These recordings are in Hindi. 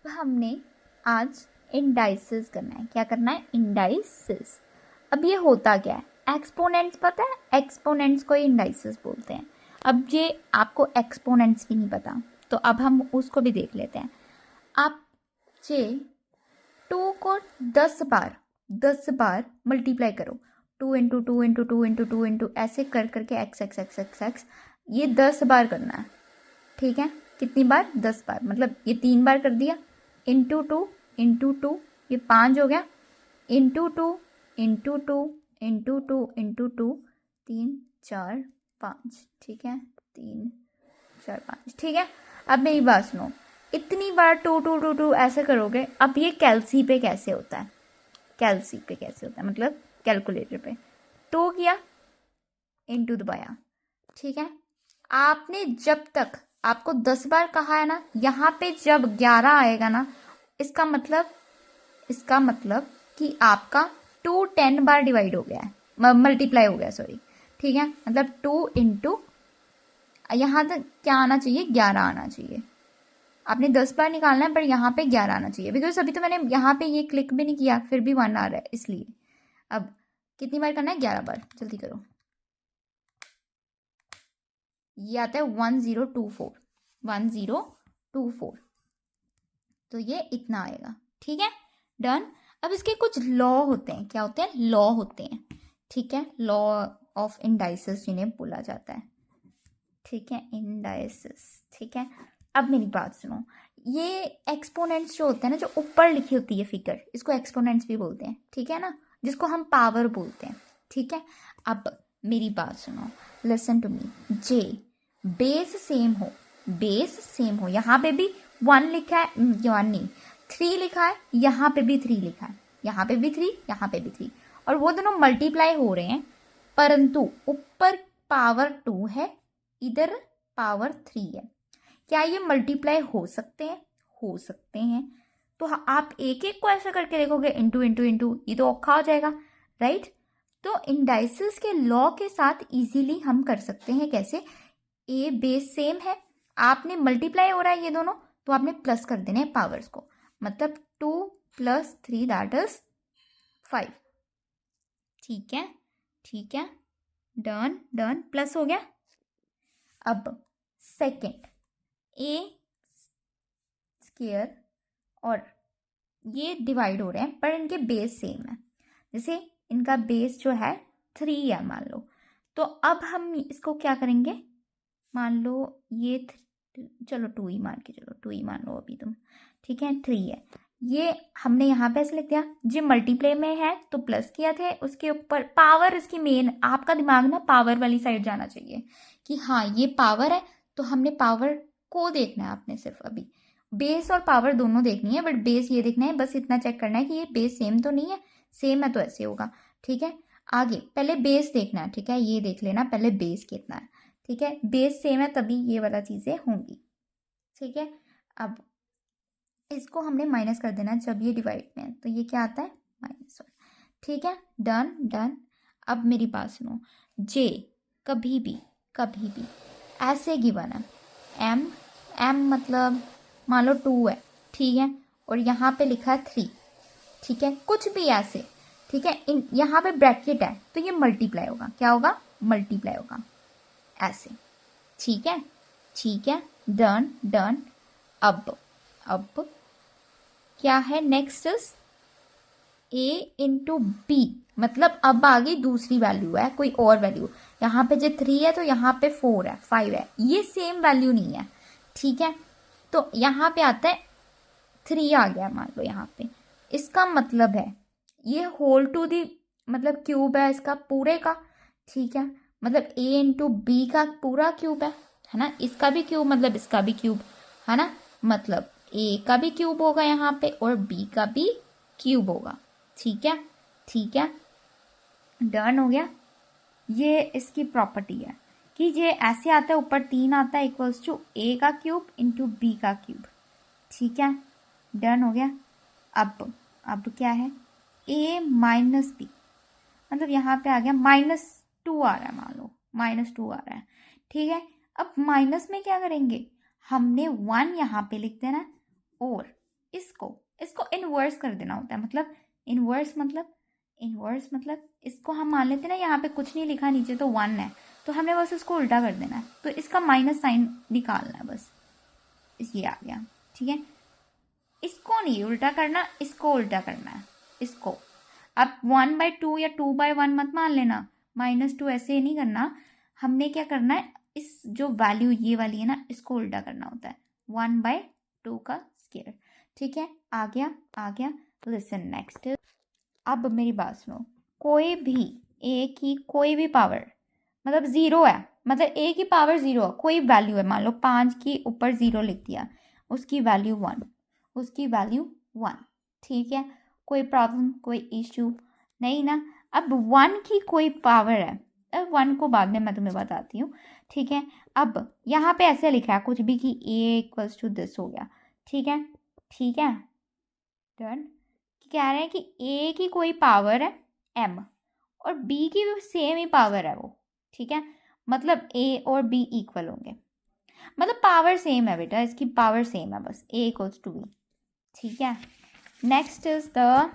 हमने आज इंडाइसिस करना है। क्या करना है? इंडाइसिस। अब ये होता क्या है? एक्सपोनेंट्स पता है? एक्सपोनेंट्स को इंडाइसिस बोलते हैं। अब ये आपको एक्सपोनेंट्स की नहीं पता, तो अब हम उसको भी देख लेते हैं। आप जे 2 को 10 बार मल्टीप्लाई करो, 2 इंटू 2 इंटू 2 इंटू 2 इंटू ऐसे कर करके x x x x x, ये 10 बार करना है। ठीक है, कितनी बार? 10 बार। मतलब ये 3 बार कर दिया, इंटू 2 इंटू 2, ये 5 हो गया, इंटू 2 इंटू 2 इंटू 2 इंटू 2, 3 4 5। ठीक है, 3 4 5। ठीक है, अब मेरी बात सुनो, इतनी बार 2 2 2 2 ऐसे करोगे। अब ये कैलसी पे कैसे होता है? कैलसी पे कैसे होता है मतलब कैलकुलेटर पे। 2 किया, इंटू दबाया। ठीक है, आपने जब तक आपको 10 बार कहा है ना, यहाँ पे जब 11 आएगा ना, इसका मतलब कि आपका 2 10 बार डिवाइड हो गया है, मल्टीप्लाई हो गया, सॉरी। ठीक है, मतलब 2 इंटू, यहाँ तक क्या आना चाहिए? 11 आना चाहिए। आपने 10 बार निकालना है, पर यहाँ पे 11 आना चाहिए, बिकॉज अभी तो मैंने यहाँ पे ये क्लिक भी नहीं किया, फिर भी 1 आ रहा है, इसलिए। अब कितनी बार करना है? 11 बार। जल्दी करो। ये आता है 1024, 1024, तो ये इतना आएगा। ठीक है, डन। अब इसके कुछ लॉ होते हैं। क्या होते हैं? लॉ होते हैं। ठीक है, लॉ ऑफ इंडाइसिस जिन्हें बोला जाता है। ठीक है, इंडाइसिस। ठीक है, अब मेरी बात सुनो, ये एक्सपोनेंट्स जो होते हैं ना, जो ऊपर लिखी होती है फिगर, इसको एक्सपोनेंट्स भी बोलते हैं। ठीक है ना, जिसको हम पावर बोलते हैं। ठीक है, अब मेरी बात सुनो, लिसन टू मी। जे बेस सेम हो, यहाँ पे भी 1 लिखा है, 1 नहीं 3 लिखा है, यहाँ पे भी 3 लिखा है, यहाँ पे भी 3, यहाँ पे भी 3, और वो दोनों मल्टीप्लाई हो रहे हैं, परंतु ऊपर पावर 2 है, इधर पावर 3 है। क्या ये मल्टीप्लाई हो सकते हैं? हो सकते हैं। तो आप एक एक को ऐसा करके देखोगे, इंटू इंटू इंटू, ये तो औखा हो जाएगा, राइट? तो इंडाइसिस के लॉ के साथ इजीली हम कर सकते हैं। कैसे? ए बेस सेम है, आपने मल्टीप्लाई हो रहा है ये दोनों, तो आपने प्लस कर देने हैं पावर्स को। मतलब 2 + 3 दैट इज 5। ठीक है, ठीक है, डन डन, प्लस हो गया। अब सेकेंड, ए स्क्वायर और ये डिवाइड हो रहे हैं, पर इनके बेस सेम है। जैसे इनका बेस जो है 3 है मान लो, तो अब हम इसको क्या करेंगे? मान लो ये चलो 2 ही मान के चलो, 2 ही मान लो अभी तुम। ठीक है, 3 है, ये हमने यहाँ पे ऐसे लिख दिया। जो मल्टीप्लाई में है तो प्लस किया थे, उसके ऊपर पावर, इसकी मेन, आपका दिमाग ना पावर वाली साइड जाना चाहिए कि हाँ ये पावर है, तो हमने पावर को देखना है। आपने सिर्फ अभी बेस और पावर दोनों देखनी है, बट बेस ये देखना है, बस इतना चेक करना है कि ये बेस सेम तो नहीं है। सेम है तो ऐसे होगा। ठीक है, आगे पहले बेस देखना है। ठीक है, ये देख लेना पहले बेस कितना है। ठीक है, बेस सेम है तभी ये वाला चीज़ें होंगी। ठीक है, अब इसको हमने माइनस कर देना जब ये डिवाइड में है, तो ये क्या आता है? -1। ठीक है, डन डन। अब मेरी बात सुनो, जे कभी भी ऐसे गिवन है, एम मतलब मान लो 2 है, ठीक है, और यहाँ पे लिखा है 3। ठीक है, कुछ भी ऐसे। ठीक है, यहाँ पे ब्रैकेट है, तो ये मल्टीप्लाई होगा। क्या होगा? मल्टीप्लाई होगा ऐसे। ठीक है, ठीक है, डन डन। अब क्या है नेक्स्ट? ए इंटू बी, मतलब अब आ गई दूसरी वैल्यू है, कोई और वैल्यू। यहाँ पे जो 3 है तो यहाँ पे 4 है, 5 है, ये सेम वैल्यू नहीं है। ठीक है, तो यहाँ पे आता है 3 आ गया मान लो यहाँ पे। इसका मतलब है ये होल टू दी, मतलब क्यूब है इसका पूरे का। ठीक है, मतलब ए इंटू बी का पूरा क्यूब है ना, इसका भी क्यूब मतलब इसका भी क्यूब, है ना, मतलब ए का भी क्यूब होगा यहाँ पे और बी का भी क्यूब होगा। ठीक है, ठीक है, डन हो गया। ये इसकी प्रॉपर्टी है कि ये ऐसे आता है, ऊपर 3 आता है, इक्वल्स टू ए का क्यूब इंटू बी का क्यूब। ठीक है, डन हो गया। अब क्या है? a माइनस बी, मतलब यहाँ पे आ गया -2 आ रहा है, मान लो -2 आ रहा है। ठीक है, अब माइनस में क्या करेंगे? हमने 1 यहाँ पे लिख देना और इस इसको इनवर्स कर देना होता है। मतलब इनवर्स मतलब इसको हम मान लेते हैं ना, यहाँ पे कुछ नहीं लिखा, नीचे तो 1 है, तो हमें बस इसको उल्टा कर देना है, तो इसका माइनस साइन निकालना है बस। ये आ गया, ठीक है। इसको नहीं उल्टा करना, इसको उल्टा करना है, इसको। अब 1/2 या 2/1 मत मान लेना, -2 ऐसे नहीं करना। हमने क्या करना है, इस जो वैल्यू ये वाली है ना, इसको उल्टा करना होता है, 1/2 का स्क्वायर, ठीक है। आ गया। Listen next. अब मेरी बात सुनो, कोई भी ए की कोई भी पावर मतलब 0 है, मतलब ए की पावर 0 है, कोई वैल्यू है, मान लो 5 की ऊपर 0 लिख दिया, उसकी वैल्यू 1, ठीक है। कोई प्रॉब्लम, कोई इश्यू नहीं ना। अब 1 की कोई पावर है, अब 1 को बाद में मैं तुम्हें बताती हूँ, ठीक है। अब यहाँ पे ऐसे लिखा है कुछ भी कि a = दिस हो गया, ठीक है। डन। कह रहे हैं कि a की कोई पावर है m और b की भी सेम ही पावर है वो, ठीक है। मतलब a और b इक्वल होंगे, मतलब पावर सेम है बेटा, इसकी पावर सेम है, बस a = b, ठीक है। नेक्स्ट इज द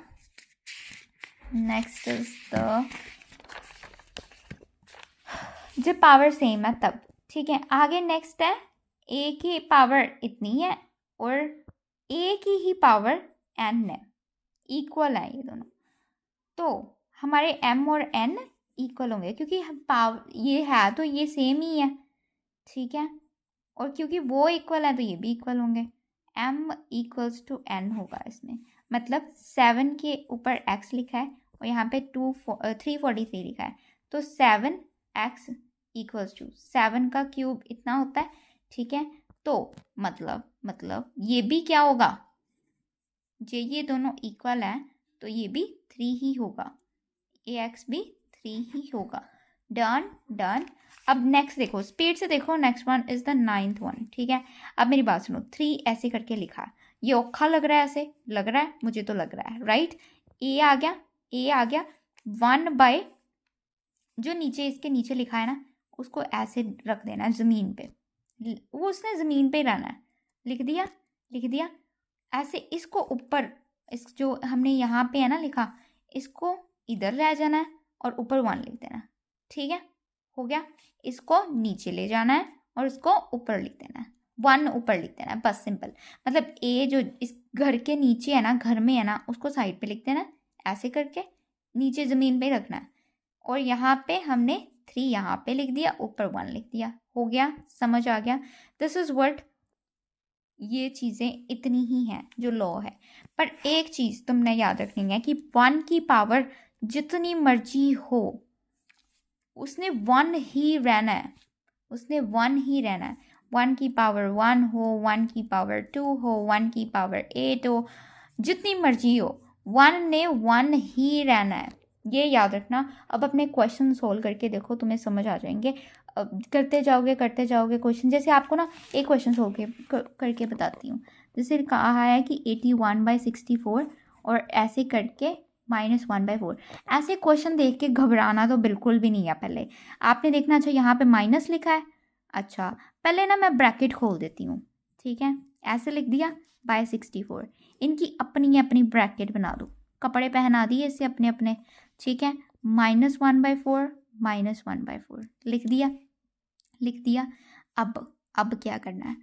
जब पावर सेम है तब, ठीक है। आगे नेक्स्ट है a की पावर इतनी है और a की ही पावर n है, इक्वल है ये दोनों, तो हमारे m और n इक्वल होंगे, क्योंकि पावर ये है तो ये सेम ही है, ठीक है। और क्योंकि वो इक्वल है तो ये भी इक्वल होंगे, m = n होगा इसमें। मतलब 7 के ऊपर x लिखा है और यहाँ पे 343 लिखा है, तो 7x = 7 का क्यूब इतना होता है, ठीक है। तो मतलब ये भी क्या होगा, ये दोनों इक्वल है तो ये भी 3 ही होगा, ax भी 3 ही होगा। डन। अब नेक्स्ट देखो, स्पीड से देखो, next one is the 9th one, ठीक है। अब मेरी बात सुनो, 3 ऐसे करके लिखा है, ये औखा लग रहा है, ऐसे लग रहा है, मुझे तो लग रहा है, राइट। a आ गया 1/ जो नीचे इसके नीचे लिखा है ना, उसको ऐसे रख देना है ज़मीन पे, वो उसने ज़मीन पे रहना है, लिख दिया ऐसे। इसको ऊपर, इस जो हमने यहाँ पे है ना लिखा, इसको इधर ले जाना है और ऊपर 1 लिख देना, ठीक है, हो गया। इसको नीचे ले जाना है और इसको ऊपर लिख देना है, 1 ऊपर लिख देना है, बस सिंपल। मतलब ए जो इस घर के नीचे है ना, घर में है ना, उसको साइड पे लिख देना है, ऐसे करके नीचे ज़मीन पे रखना है। और यहाँ पे हमने 3 यहाँ पे लिख दिया, ऊपर 1 लिख दिया, हो गया, समझ आ गया। दिस इज़ व्हाट, ये चीज़ें इतनी ही हैं जो लॉ है। पर एक चीज़ तुमने याद रखनी है कि 1 की पावर जितनी मर्जी हो, उसने 1 ही रहना है, 1 की पावर 1 हो, 1 की पावर 2 हो, 1 की पावर 8 हो, जितनी मर्जी हो, 1 ने 1 ही रहना है, ये याद रखना। अब अपने क्वेश्चन सोल्व करके देखो, तुम्हें समझ आ जाएंगे। करते जाओगे क्वेश्चन। जैसे आपको ना एक क्वेश्चन सोल्व करके बताती हूँ। जैसे कहा है कि 81/64 और ऐसे करके -1/4। ऐसे क्वेश्चन देख के घबराना तो बिल्कुल भी नहीं है। पहले आपने देखना, अच्छा यहाँ पे माइनस लिखा है, अच्छा पहले ना मैं ब्रैकेट खोल देती हूँ, ठीक है। ऐसे लिख दिया /64, इनकी अपनी अपनी ब्रैकेट बना दो, कपड़े पहना दिए इससे अपने अपने, ठीक है। -1/4 -1/4 लिख दिया। अब क्या करना है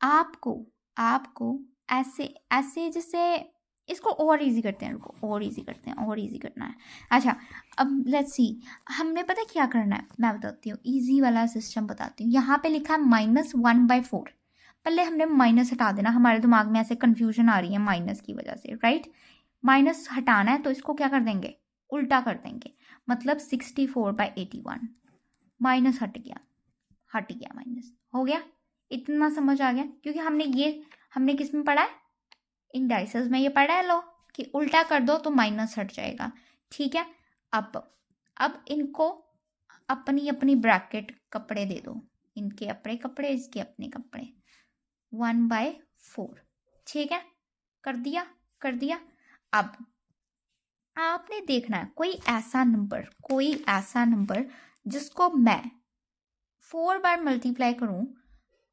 आपको ऐसे जैसे इसको और इजी करते हैं, और इजी करना है। अच्छा अब लेट्स सी, हमने पता क्या करना है, मैं बताती हूँ, इजी वाला सिस्टम बताती हूँ। यहाँ पे लिखा है -1/4, पहले हमने माइनस हटा देना, हमारे दिमाग में ऐसे कन्फ्यूजन आ रही है माइनस की वजह से, राइट। माइनस हटाना है तो इसको क्या कर देंगे, उल्टा कर देंगे, मतलब 64/81, माइनस हट गया माइनस, हो गया। इतना समझ आ गया, क्योंकि हमने किस में पढ़ा है, इंडाइसेस में ये पढ़ा है लो कि उल्टा कर दो तो माइनस हट जाएगा, ठीक है। अब इनको अपनी अपनी ब्रैकेट कपड़े दे दो, इनके अपने कपड़े, इसके अपने कपड़े, 1/4, ठीक है, कर दिया। अब आपने देखना है कोई ऐसा नंबर जिसको मैं 4 बार मल्टीप्लाई करूं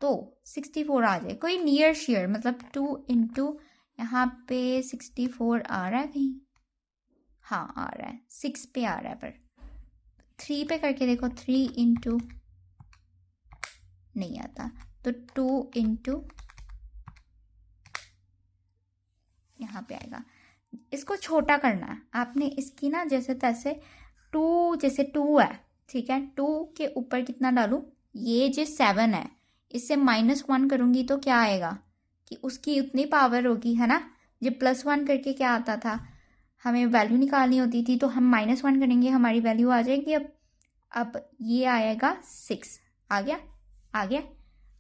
तो 64 आ जाए, कोई नियर शेयर, मतलब 2 × यहाँ पे 64 आ रहा है कहीं? हाँ आ रहा है, 6 पे आ रहा है, पर 3 पे करके देखो, 3 इंटू नहीं आता, तो 2 इंटू यहाँ पे आएगा। इसको छोटा करना है आपने, इसकी ना जैसे तैसे 2, जैसे 2 है, ठीक है, 2 के ऊपर कितना डालूं, ये जो 7 है इससे -1 करूंगी तो क्या आएगा कि उसकी उतनी पावर होगी, है ना। जब +1 करके क्या आता था, हमें वैल्यू निकालनी होती थी, तो हम -1 करेंगे, हमारी वैल्यू आ जाएगी। अब ये आएगा 6, आ गया, आ गया।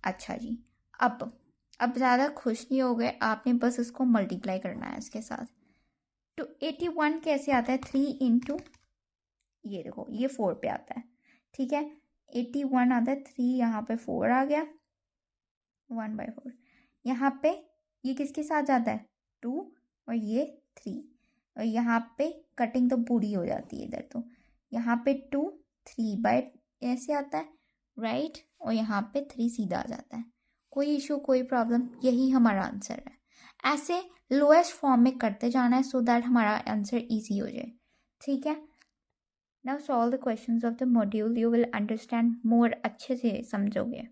अच्छा जी, अब ज़्यादा खुश नहीं हो गए, आपने बस इसको मल्टीप्लाई करना है इसके साथ। तो 81 कैसे आता है, 3 इंटू, ये देखो ये 4 पे आता है, ठीक है, 81 आता है, 3 यहाँ पे 4 आ गया, 1/4 यहाँ पे, ये किसके साथ जाता है, 2, और ये 3, और यहाँ पे कटिंग तो पूरी हो जाती है इधर, तो यहाँ पे 2, 3 ऐसे आता है, राइट, और यहाँ पे 3 सीधा आ जाता है। कोई इशू, कोई प्रॉब्लम, यही हमारा आंसर है। ऐसे लोएस्ट फॉर्म में करते जाना है सो दैट हमारा आंसर इजी हो जाए, ठीक है। Now solve the questions of the module, you will understand more, अच्छे से समझोगे।